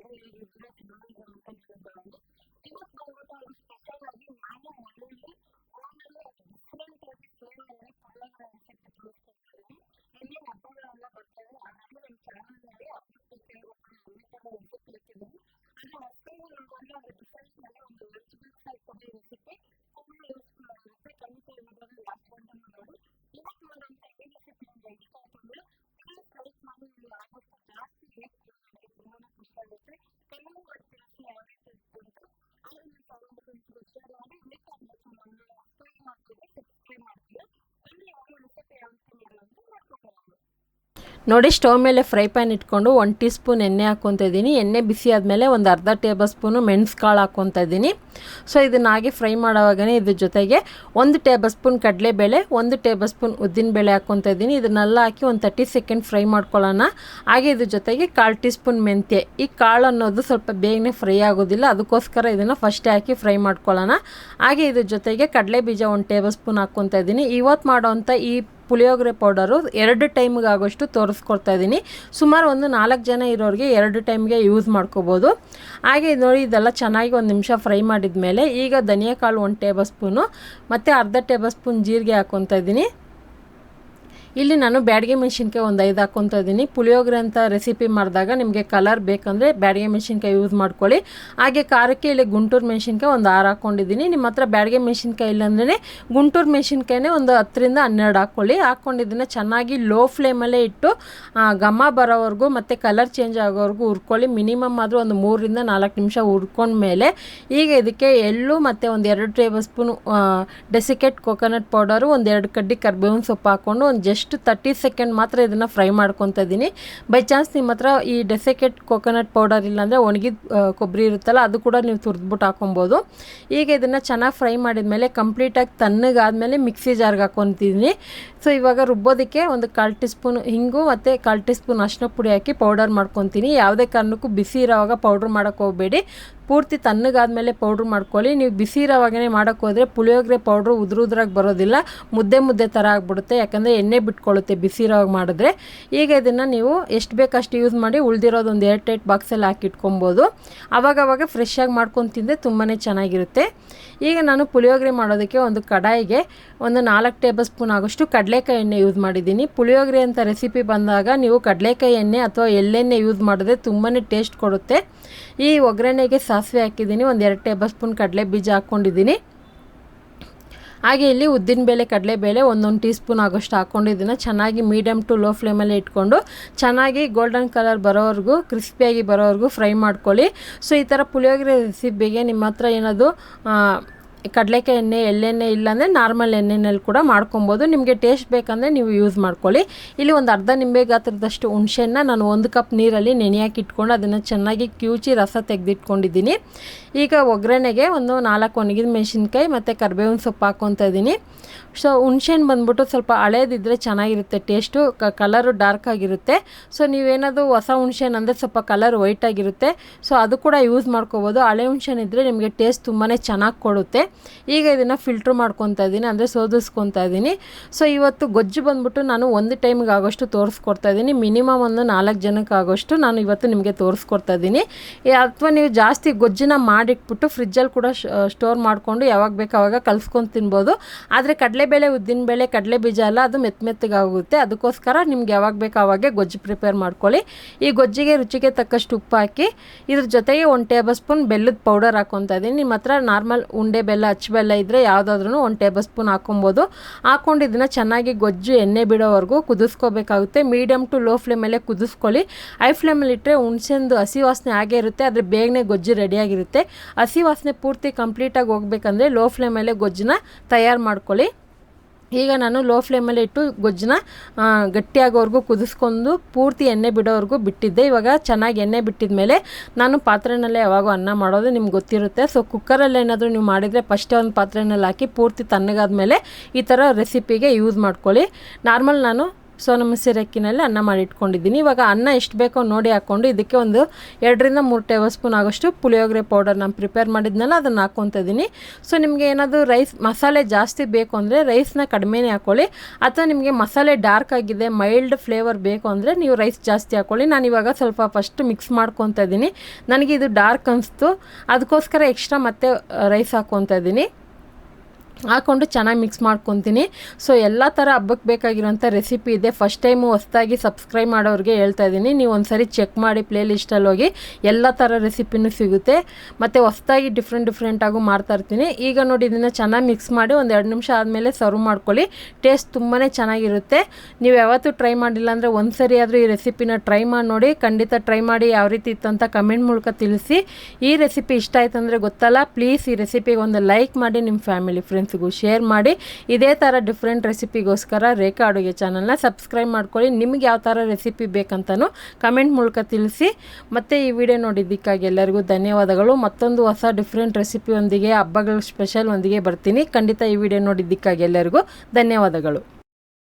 ಹೇಗಿದ್ರೆ ಚೆನ್ನಾಗಿದೆ ಅಂತ ಹೇಳಿದ್ದಾರೆ. ಇವತ್ತು ಬಂದ್ಬಿಟ್ಟು ಅವ್ರು ಸ್ಪೆಷಲ್ ಆಗಿ ನಾನು ಮನೆಯಲ್ಲಿ ಆಮೇಲೆ ಡಿಫ್ರೆಂಟ್ ಆಗಿ ಸೇವೆಯಲ್ಲಿ ಪುಳಿಯೋಗರೆ ರೆಸಿಪಿ ತೋರಿಸ್ಕೊಡ್ತೀನಿ. ಇನ್ನೇನು ಹಬ್ಬಗಳೆಲ್ಲ ಬರ್ತವೆ, ಹಾಗಾಗಿ ನಮ್ಮ ಚಾನಲ್ನಲ್ಲಿ ಹಬ್ಬಕ್ಕೆ ಕೇಳಬೇಕು ಎಲ್ಲ ಥರ ರೆಸಿಪಿ ಇಟ್ಟಿದ್ದೀನಿ. ಆದರೆ ಹೊಸದಾಗಿ ನೋಡೋದು ಅದು ಡಿಫ್ರೆಂಟ್ ಆಗಿ ಒಂದು lunchbox ಪುಡಿ ರೆಸಿಪಿ ತುಂಬ ಯೂಸ್ಫುಲ್ ಆಗಿರುತ್ತೆ. ಖಂಡಿತ ವಿಡಿಯೋನ ಲಾಸ್ಟ್ ಗಂಟೆ ನೋಡಿ. ಇವತ್ತು ಮಾಡೋಂಥ ಈ ರೆಸಿಪಿ ನಿಮಗೆ ಇಷ್ಟ ಆಯ್ತಂದ್ರೆ ಪ್ಲೀಸ್ ಲೈಕ್ ಮಾಡಿ, ನೀವು ಆದಷ್ಟು ಜಾಸ್ತಿ ಲೈಕ್ ನನಗೆ ತುಂಬಾ ಖುಷಿ ಆಗುತ್ತೆ. ಕೆಲವು ರೆಸಿಪಿ ಯಾವ ರೀತಿ ಇಟ್ಕೊಂಡು ಅದನ್ನು ತಗೊಂಡು ಶೇರ್ ಮಾಡಿ ಮಿಸ್ ಆಗಬೇಕು ನಾನು ಫ್ರೈ ಮಾಡ್ತೀನಿ, ಸಬ್ಸ್ಕ್ರೈಬ್ ಮಾಡ್ತೀನಿ. ಅಲ್ಲಿ ಯಾವ ರೆಸಿಪಿ ಯಾವ ರೀತಿ ಮಾಡೋದು ಮಾಡ್ಕೊಂಡು ನೋಡಿ. ಸ್ಟವ್ ಮೇಲೆ ಫ್ರೈ ಪ್ಯಾನ್ ಇಟ್ಕೊಂಡು 1 ಟೀ ಸ್ಪೂನ್ ಎಣ್ಣೆ ಹಾಕ್ಕೊತಾ ಇದ್ದೀನಿ. ಎಣ್ಣೆ ಬಿಸಿ ಆದಮೇಲೆ ಒಂದು ಅರ್ಧ ಟೇಬಲ್ ಸ್ಪೂನು ಮೆಣಸು ಕಾಳು ಹಾಕ್ಕೊತಾ ಇದ್ದೀನಿ. ಸೊ ಇದನ್ನು ಹಾಗೆ ಫ್ರೈ ಮಾಡೋವಾಗನೇ ಇದ್ರ ಜೊತೆಗೆ 1 ಟೇಬಲ್ ಸ್ಪೂನ್ ಕಡಲೆಬೇಳೆ, 1 ಟೇಬಲ್ ಸ್ಪೂನ್ ಉದ್ದಿನಬೇಳೆ ಹಾಕ್ಕೊತಾ ಇದ್ದೀನಿ. ಇದನ್ನೆಲ್ಲ ಹಾಕಿ ಒಂದು 30 ಸೆಕೆಂಡ್ ಫ್ರೈ ಮಾಡ್ಕೊಳ್ಳೋಣ. ಹಾಗೆ ಇದ್ರ ಜೊತೆಗೆ 1/4 ಟೀ ಸ್ಪೂನ್ ಮೆಂತ್ಯ. ಈ ಕಾಳು ಅನ್ನೋದು ಸ್ವಲ್ಪ ಬೇಗನೆ ಫ್ರೈ ಆಗೋದಿಲ್ಲ, ಅದಕ್ಕೋಸ್ಕರ ಇದನ್ನು ಫಸ್ಟೇ ಹಾಕಿ ಫ್ರೈ ಮಾಡ್ಕೊಳ್ಳೋಣ. ಹಾಗೆ ಇದ್ರ ಜೊತೆಗೆ ಕಡಲೆ ಬೀಜ 1 ಟೇಬಲ್ ಸ್ಪೂನ್ ಹಾಕ್ಕೊತಾ ಇದ್ದೀನಿ. ಇವತ್ತು ಮಾಡೋವಂಥ ಈ ಪುಳಿಯೋಗರೆ ಪೌಡರು 2 ಟೈಮ್ಗೆ ಆಗೋಷ್ಟು ತೋರಿಸ್ಕೊಡ್ತಾ ಇದ್ದೀನಿ. ಸುಮಾರು ಒಂದು 4 ಜನ ಇರೋರಿಗೆ 2 ಟೈಮ್ಗೆ ಯೂಸ್ ಮಾಡ್ಕೋಬೋದು. ಹಾಗೆ ನೋಡಿ, ಇದೆಲ್ಲ ಚೆನ್ನಾಗಿ 1 ನಿಮಿಷ ಫ್ರೈ ಮಾಡಿದ ಮೇಲೆ ಈಗ ಧನಿಯಾ ಕಾಳು 1 ಟೇಬಲ್ ಸ್ಪೂನು ಮತ್ತು ಅರ್ಧ ಟೇಬಲ್ ಸ್ಪೂನ್ ಜೀರಿಗೆ ಹಾಕ್ಕೊತಾ ಇದ್ದೀನಿ. ಇಲ್ಲಿ ನಾನು ಬ್ಯಾಡಗಿ ಮೆಣಸಿನ್ಕಾಯಿ ಒಂದು 5 ಹಾಕ್ಕೊತಾ ಇದ್ದೀನಿ. ಪುಳಿಯೋಗರೆ ಅಂತ ರೆಸಿಪಿ ಮಾಡಿದಾಗ ನಿಮಗೆ ಕಲರ್ ಬೇಕಂದರೆ ಬ್ಯಾಡಗಿ ಮೆಣಸಿನ್ಕಾಯಿ ಯೂಸ್ ಮಾಡ್ಕೊಳ್ಳಿ. ಹಾಗೆ ಖಾರಕ್ಕೆ ಇಲ್ಲಿ ಗುಂಟೂರು ಮೆಣಸಿನ್ಕಾಯಿ ಒಂದು 6 ಹಾಕ್ಕೊಂಡಿದ್ದೀನಿ. ನಿಮ್ಮ ಹತ್ರ ಬ್ಯಾಡಗಿ ಮೆಣಸಿನ್ಕಾಯಿ ಇಲ್ಲಾಂದ್ರೆ ಗುಂಟೂರು ಮೆಣಸಿನ್ಕಾಯಿನೇ ಒಂದು 10 ರಿಂದ 12 ಹಾಕ್ಕೊಳ್ಳಿ. ಹಾಕ್ಕೊಂಡಿದ್ದನ್ನು ಚೆನ್ನಾಗಿ ಲೋ ಫ್ಲೇಮಲ್ಲೇ ಇಟ್ಟು ಘಮ ಬರೋವರೆಗೂ ಮತ್ತು ಕಲರ್ ಚೇಂಜ್ ಆಗೋವರೆಗೂ ಹುರ್ಕೊಳ್ಳಿ. ಮಿನಿಮಮ್ ಆದರೂ ಒಂದು 3 ರಿಂದ 4 ನಿಮಿಷ ಹುರ್ಕೊಂಡ್ಮೇಲೆ ಈಗ ಇದಕ್ಕೆ ಎಳ್ಳು ಮತ್ತು ಒಂದು 2 ಟೇಬಲ್ ಸ್ಪೂನ್ ಡೆಸಿಕೇಟ್ ಕೋಕೋನಟ್ ಪೌಡರು, ಒಂದು 2 ಕಡ್ಡಿ ಕರಿಬೇವಿನ ಸೊಪ್ಪು ಹಾಕ್ಕೊಂಡು ಒಂದು ಜಸ್ಟ್ 30 ಸೆಕೆಂಡ್ ಮಾತ್ರ ಇದನ್ನು ಫ್ರೈ ಮಾಡ್ಕೊತಾ ಇದ್ದೀನಿ. ಬೈ ಚಾನ್ಸ್ ನಿಮ್ಮ ಹತ್ರ ಈ ಡೆಸಿಕೇಟ್ ಕೋಕೋನಟ್ ಪೌಡರ್ ಇಲ್ಲಾಂದರೆ ಒಣಗಿದ ಕೊಬ್ಬರಿ ಇರುತ್ತಲ್ಲ, ಅದು ಕೂಡ ನೀವು ತುರಿದ್ಬಿಟ್ಟು ಹಾಕೊಬೋದು. ಈಗ ಇದನ್ನು ಚೆನ್ನಾಗಿ ಫ್ರೈ ಮಾಡಿದ್ಮೇಲೆ ಕಂಪ್ಲೀಟಾಗಿ ತಣ್ಣಗಾದ್ಮೇಲೆ ಮಿಕ್ಸಿ ಜಾರ್ಗೆ ಹಾಕ್ಕೊತಿದ್ದೀನಿ. ಸೊ ಇವಾಗ ರುಬ್ಬೋದಕ್ಕೆ ಒಂದು 1/4 ಟೀ ಸ್ಪೂನ್ ಹಿಂಗು ಮತ್ತು 1/4 ಟೀ ಸ್ಪೂನ್ ಅರಿಶಿನ ಪುಡಿ ಹಾಕಿ ಪೌಡರ್ ಮಾಡ್ಕೊತೀನಿ. ಯಾವುದೇ ಕಾರಣಕ್ಕೂ ಬಿಸಿ ಇರೋವಾಗ ಪೌಡ್ರ್ ಮಾಡೋಕ್ಕೆ ಹೋಗಬೇಡಿ, ಪೂರ್ತಿ ತಣ್ಣಗಾದ್ಮೇಲೆ ಪೌಡ್ರ್ ಮಾಡ್ಕೊಳ್ಳಿ. ನೀವು ಬಿಸಿ ಇರೋವಾಗೇ ಮಾಡೋಕ್ಕೆ ಹೋದರೆ ಪುಳಿಯೋಗರೆ ಪೌಡ್ರು ಉದ್ರಾಗಿ ಬರೋದಿಲ್ಲ, ಮುದ್ದೆ ಥರ ಆಗಿಬಿಡುತ್ತೆ. ಯಾಕಂದರೆ ಎಣ್ಣೆ ಬಿಟ್ಕೊಳ್ಳುತ್ತೆ ಬಿಸಿ ಇರೋವಾಗ ಮಾಡಿದ್ರೆ. ಈಗ ಇದನ್ನು ನೀವು ಎಷ್ಟು ಬೇಕಷ್ಟು ಯೂಸ್ ಮಾಡಿ, ಉಳಿದಿರೋದು ಒಂದು ಏರ್ ಟೈಟ್ ಬಾಕ್ಸಲ್ಲಿ ಹಾಕಿ ಇಟ್ಕೊಬೋದು. ಆವಾಗವಾಗ ಫ್ರೆಶ್ಶಾಗಿ ಮಾಡ್ಕೊಂಡು ತಿಂದರೆ ತುಂಬಾ ಚೆನ್ನಾಗಿರುತ್ತೆ. ಈಗ ನಾನು ಪುಳಿಯೋಗರೆ ಮಾಡೋದಕ್ಕೆ ಒಂದು ಕಡಾಯಿಗೆ ಒಂದು 4 ಟೇಬಲ್ ಸ್ಪೂನ್ ಆಗೋಷ್ಟು ಕಡಲೆಕಾಯಿ ಎಣ್ಣೆ ಯೂಸ್ ಮಾಡಿದ್ದೀನಿ. ಪುಳಿಯೋಗರೆ ಅಂತ ರೆಸಿಪಿ ಬಂದಾಗ ನೀವು ಕಡಲೆಕಾಯಿ ಎಣ್ಣೆ ಅಥವಾ ಎಳ್ಳೆಣ್ಣೆ ಯೂಸ್ ಮಾಡಿದ್ರೆ ತುಂಬಾ ಟೇಸ್ಟ್ ಕೊಡುತ್ತೆ. ಈ ಒಗ್ಗರಣೆಗೆ ಸಾಸಿವೆ ಹಾಕಿದ್ದೀನಿ, ಒಂದು 2 ಟೇಬಲ್ ಸ್ಪೂನ್ ಕಡಲೆ ಬೀಜ ಹಾಕ್ಕೊಂಡಿದ್ದೀನಿ. ಹಾಗೆ ಇಲ್ಲಿ ಉದ್ದಿನಬೇಳೆ, ಕಡಲೆಬೇಳೆ 1 ಟೀ ಸ್ಪೂನ್ ಆಗೋಷ್ಟು ಹಾಕ್ಕೊಂಡಿದ್ದೀನಿ. ಚೆನ್ನಾಗಿ ಮೀಡಿಯಮ್ ಟು ಲೋ ಫ್ಲೇಮಲ್ಲಿ ಇಟ್ಕೊಂಡು ಚೆನ್ನಾಗಿ ಗೋಲ್ಡನ್ ಕಲರ್ ಬರೋವರೆಗೂ, ಕ್ರಿಸ್ಪಿಯಾಗಿ ಬರೋವರೆಗೂ ಫ್ರೈ ಮಾಡ್ಕೊಳ್ಳಿ. ಸೊ ಈ ಥರ ಪುಳಿಯೋಗರೆ ರೆಸಿಪಿಗೆ ನಿಮ್ಮ ಹತ್ರ ಏನಾದರೂ ಕಡಲೆಕಾಯಿ ಎಣ್ಣೆ, ಎಳ್ಳೆಣ್ಣೆ ಇಲ್ಲಾಂದರೆ ನಾರ್ಮಲ್ ಎಣ್ಣೆನಲ್ಲಿ ಕೂಡ ಮಾಡ್ಕೊಬೋದು. ನಿಮಗೆ ಟೇಸ್ಟ್ ಬೇಕಂದರೆ ನೀವು ಯೂಸ್ ಮಾಡ್ಕೊಳ್ಳಿ. ಇಲ್ಲಿ ಒಂದು ಅರ್ಧ ನಿಂಬೆ ಗಾತ್ರದಷ್ಟು ಹುಣಸೆಹಣ್ಣು ನಾನು 1 ಕಪ್ ನೀರಲ್ಲಿ ನೆನೆಯಾಕಿ ಇಟ್ಕೊಂಡು ಅದನ್ನು ಚೆನ್ನಾಗಿ ಕಿವುಚಿ ರಸ ತೆಗೆದಿಟ್ಕೊಂಡಿದ್ದೀನಿ. ಈಗ ಒಗ್ಗರಣೆಗೆ ಒಂದು 4 ಒಣಗಿದ ಮೆಣಸಿನ್ಕಾಯಿ ಮತ್ತು ಕರಿಬೇವಿನ ಸೊಪ್ಪು ಹಾಕ್ಕೊತಾ ಇದ್ದೀನಿ. ಸೊ ಹುಣಸೆಹಣ್ಣು ಬಂದ್ಬಿಟ್ಟು ಸ್ವಲ್ಪ ಹಳೇದಿದ್ದರೆ ಚೆನ್ನಾಗಿರುತ್ತೆ, ಟೇಸ್ಟು ಕಲರು ಡಾರ್ಕ್ ಆಗಿರುತ್ತೆ. ಸೊ ನೀವೇನಾದರೂ ಹೊಸ ಹುಣಸೆಹಣ್ಣು ಅಂದರೆ ಸ್ವಲ್ಪ ಕಲರ್ ವೈಟ್ ಆಗಿರುತ್ತೆ, ಸೊ ಅದು ಕೂಡ ಯೂಸ್ ಮಾಡ್ಕೋಬೋದು. ಹಳೆ ಹುಣಸೆಹಣ್ಣು ಇದ್ದರೆ ನಿಮಗೆ ಟೇಸ್ಟ್ ತುಂಬಾ ಚೆನ್ನಾಗಿ ಕೊಡುತ್ತೆ. ಈಗ ಇದನ್ನು ಫಿಲ್ಟ್ರ್ ಮಾಡ್ಕೊತಾ ಇದ್ದೀನಿ, ಅಂದರೆ ಸೋದಿಸ್ಕೊತಾ ಇದ್ದೀನಿ. ಸೊ ಇವತ್ತು ಗೊಜ್ಜು ಬಂದ್ಬಿಟ್ಟು ನಾನು 1 ಟೈಮ್ಗೆ ಆಗೋಷ್ಟು ತೋರಿಸ್ಕೊಡ್ತಾ ಇದ್ದೀನಿ. ಮಿನಿಮಮ್ ಒಂದು 4 ಜನಕ್ಕೆ ಆಗೋಷ್ಟು ನಾನು ಇವತ್ತು ನಿಮಗೆ ತೋರಿಸ್ಕೊಡ್ತಾ ಇದ್ದೀನಿ. ಅಥವಾ ನೀವು ಜಾಸ್ತಿ ಗೊಜ್ಜನ್ನ ಮಾಡಿಟ್ಬಿಟ್ಟು ಫ್ರಿಜ್ಜಲ್ಲಿ ಕೂಡ ಸ್ಟೋರ್ ಮಾಡಿಕೊಂಡು ಯಾವಾಗ ಬೇಕು ಆವಾಗ ಕಲಿಸ್ಕೊಂಡು ತಿನ್ಬೋದು. ಆದರೆ ಕಡಲೆಬೇಳೆ, ಉದ್ದಿನಬೇಳೆ, ಕಡಲೆ ಬೀಜ ಎಲ್ಲ ಅದು ಮೆತ್ತಗಾಗುತ್ತೆ. ಅದಕ್ಕೋಸ್ಕರ ನಿಮ್ಗೆ ಯಾವಾಗ ಬೇಕು ಆವಾಗೆ ಗೊಜ್ಜು ಪ್ರಿಪೇರ್ ಮಾಡ್ಕೊಳ್ಳಿ. ಈ ಗೊಜ್ಜಿಗೆ ರುಚಿಗೆ ತಕ್ಕಷ್ಟು ಉಪ್ಪು ಹಾಕಿ ಇದ್ರ ಜೊತೆಗೆ 1 ಟೇಬಲ್ ಸ್ಪೂನ್ ಬೆಲ್ಲದ ಪೌಡರ್ ಹಾಕ್ಕೊತಾ ಇದ್ದೀನಿ. ನಿಮ್ಮ ಹತ್ರ ನಾರ್ಮಲ್ ಉಂಡೆ ಬೆಲ್ಲ, ಅಚ್ಚು ಬೆಲ್ಲ ಇದ್ದರೆ ಯಾವುದಾದ್ರೂ 1 ಟೇಬಲ್ ಸ್ಪೂನ್ ಹಾಕ್ಕೊಬೋದು. ಹಾಕ್ಕೊಂಡು ಇದನ್ನು ಚೆನ್ನಾಗಿ ಗೊಜ್ಜು ಎಣ್ಣೆ ಬಿಡೋವರೆಗೂ ಕುದಿಸ್ಕೋಬೇಕಾಗುತ್ತೆ. ಮೀಡಿಯಮ್ ಟು ಲೋ ಫ್ಲೇಮಲ್ಲೇ ಕುದಿಸ್ಕೊಳ್ಳಿ. ಹೈ ಫ್ಲೇಮಲ್ಲಿ ಇಟ್ಟರೆ ಹುಣಸೆಂದು ಹಸಿ ವಾಸನೆ ಆಗೇ ಇರುತ್ತೆ, ಆದರೆ ಬೇಗನೆ ಗೊಜ್ಜು ರೆಡಿಯಾಗಿರುತ್ತೆ. ಹಸಿ ವಾಸನೆ ಪೂರ್ತಿ ಕಂಪ್ಲೀಟಾಗಿ ಹೋಗ್ಬೇಕಂದ್ರೆ ಲೋ ಫ್ಲೇಮಲ್ಲೇ ಗೊಜ್ಜನ್ನ ತಯಾರು ಮಾಡ್ಕೊಳ್ಳಿ. ಈಗ ನಾನು ಲೋ ಫ್ಲೇಮಲ್ಲಿ ಇಟ್ಟು ಗೊಜ್ಜನ್ನ ಗಟ್ಟಿಯಾಗೋವರೆಗೂ ಕುದಿಸ್ಕೊಂಡು ಪೂರ್ತಿ ಎಣ್ಣೆ ಬಿಡೋವರೆಗೂ ಬಿಟ್ಟಿದ್ದೆ. ಇವಾಗ ಚೆನ್ನಾಗಿ ಎಣ್ಣೆ ಬಿಟ್ಟಿದ ಮೇಲೆ ನಾನು ಪಾತ್ರೆನಲ್ಲೇ ಯಾವಾಗೂ ಅನ್ನ ಮಾಡೋದು ನಿಮ್ಗೆ ಗೊತ್ತಿರುತ್ತೆ. ಸೊ ಕುಕ್ಕರಲ್ಲಿ ಏನಾದರೂ ನೀವು ಮಾಡಿದರೆ ಫಸ್ಟೇ ಒಂದು ಪಾತ್ರೆನಲ್ಲಿ ಹಾಕಿ ಪೂರ್ತಿ ತಣ್ಣಗಾದ ಮೇಲೆ ಈ ಥರ ರೆಸಿಪಿಗೆ ಯೂಸ್ ಮಾಡ್ಕೊಳ್ಳಿ. ನಾರ್ಮಲ್ ನಾನು ಸೋನಾ ಮಸೂರಿ ಅಕ್ಕಿನಲ್ಲಿ ಅನ್ನ ಮಾಡಿ ಇಟ್ಕೊಂಡಿದ್ದೀನಿ. ಇವಾಗ ಅನ್ನ ಎಷ್ಟು ಬೇಕೋ ನೋಡಿ ಹಾಕ್ಕೊಂಡು ಇದಕ್ಕೆ ಒಂದು 2 ರಿಂದ 3 ಟೇಬಲ್ ಸ್ಪೂನ್ ಆಗೋಷ್ಟು ಪುಳಿಯೋಗರೆ ಪೌಡರ್ ನಾನು ಪ್ರಿಪೇರ್ ಮಾಡಿದ್ನಲ್ಲ ಅದನ್ನು ಹಾಕ್ಕೊತಾ ಇದ್ದೀನಿ. ಸೊ ನಿಮಗೆ ಏನಾದರೂ ರೈಸ್ ಮಸಾಲೆ ಜಾಸ್ತಿ ಬೇಕು ಅಂದರೆ ರೈಸ್ನ ಕಡಿಮೆನೇ ಹಾಕ್ಕೊಳ್ಳಿ, ಅಥವಾ ನಿಮಗೆ ಮಸಾಲೆ ಡಾರ್ಕ್ ಆಗಿದೆ ಮೈಲ್ಡ್ ಫ್ಲೇವರ್ ಬೇಕು ಅಂದರೆ ನೀವು ರೈಸ್ ಜಾಸ್ತಿ ಹಾಕ್ಕೊಳ್ಳಿ. ನಾನು ಇವಾಗ ಸ್ವಲ್ಪ ಫಸ್ಟ್ ಮಿಕ್ಸ್ ಮಾಡ್ಕೊತಾ ಇದ್ದೀನಿ. ನನಗೆ ಇದು ಡಾರ್ಕ್ ಅನಿಸ್ತು, ಅದಕ್ಕೋಸ್ಕರ ಎಕ್ಸ್ಟ್ರಾ ಮತ್ತೆ ರೈಸ್ ಹಾಕ್ಕೊತಾ ಇದ್ದೀನಿ. ಹಾಕ್ಕೊಂಡು ಚೆನ್ನಾಗಿ ಮಿಕ್ಸ್ ಮಾಡ್ಕೊತೀನಿ. ಸೊ ಎಲ್ಲ ಥರ ಹಬ್ಬಕ್ಕೆ ಬೇಕಾಗಿರೋಂಥ ರೆಸಿಪಿ ಇದೆ. ಫಸ್ಟ್ ಟೈಮು ಹೊಸದಾಗಿ ಸಬ್ಸ್ಕ್ರೈಬ್ ಮಾಡೋರಿಗೆ ಹೇಳ್ತಾ ಇದ್ದೀನಿ, ನೀವು ಒಂದ್ಸರಿ ಚೆಕ್ ಮಾಡಿ ಪ್ಲೇ ಲಿಸ್ಟಲ್ಲಿ ಹೋಗಿ, ಎಲ್ಲ ಥರ ರೆಸಿಪಿನೂ ಸಿಗುತ್ತೆ. ಮತ್ತು ಹೊಸದಾಗಿ ಡಿಫ್ರೆಂಟಾಗೂ ಮಾಡ್ತಾಯಿರ್ತೀನಿ. ಈಗ ನೋಡಿ ಇದನ್ನು ಚೆನ್ನಾಗಿ ಮಿಕ್ಸ್ ಮಾಡಿ ಒಂದು 2 ನಿಮಿಷ ಆದಮೇಲೆ ಸರ್ವ್ ಮಾಡ್ಕೊಳ್ಳಿ. ಟೇಸ್ಟ್ ತುಂಬಾ ಚೆನ್ನಾಗಿರುತ್ತೆ. ನೀವು ಯಾವತ್ತೂ ಟ್ರೈ ಮಾಡಿಲ್ಲ ಅಂದರೆ ಒಂದು ಸರಿ ಆದರೂ ಈ ರೆಸಿಪಿನ ಟ್ರೈ ಮಾಡಿ ನೋಡಿ. ಖಂಡಿತ ಟ್ರೈ ಮಾಡಿ ಯಾವ ರೀತಿ ಇತ್ತಂತ ಕಮೆಂಟ್ ಮೂಲಕ ತಿಳಿಸಿ. ಈ ರೆಸಿಪಿ ಇಷ್ಟ ಆಯ್ತು ಅಂದರೆ ಗೊತ್ತಲ್ಲ, ಪ್ಲೀಸ್ ಈ ರೆಸಿಪಿಗೆ ಒಂದು ಲೈಕ್ ಮಾಡಿ, ನಿಮ್ಮ ಫ್ಯಾಮಿಲಿ ಫ್ರೆಂಡ್ಸ್ಗೂ ಶೇರ್ ಮಾಡಿ. ಇದೇ ಥರ ಡಿಫ್ರೆಂಟ್ ರೆಸಿಪಿಗೋಸ್ಕರ ರೇಖಾ ಅಡುಗೆ ಚಾನಲ್ನ ಸಬ್ಸ್ಕ್ರೈಬ್ ಮಾಡ್ಕೊಳ್ಳಿ. ನಿಮಗೆ ಯಾವ ಥರ ರೆಸಿಪಿ ಬೇಕಂತನೂ ಕಮೆಂಟ್ ಮೂಲಕ ತಿಳಿಸಿ. ಮತ್ತು ಈ ವಿಡಿಯೋ ನೋಡಿದ್ದಕ್ಕಾಗಿ ಎಲ್ಲರಿಗೂ ಧನ್ಯವಾದಗಳು. ಮತ್ತೊಂದು ಹೊಸ ಡಿಫ್ರೆಂಟ್ ರೆಸಿಪಿಯೊಂದಿಗೆ ಹಬ್ಬಗಳ ಸ್ಪೆಷಲ್ ಒಂದಿಗೆ ಬರ್ತೀನಿ. ಖಂಡಿತ ಈ ವಿಡಿಯೋ ನೋಡಿದ್ದಕ್ಕಾಗಿ ಎಲ್ಲರಿಗೂ ಧನ್ಯವಾದಗಳು.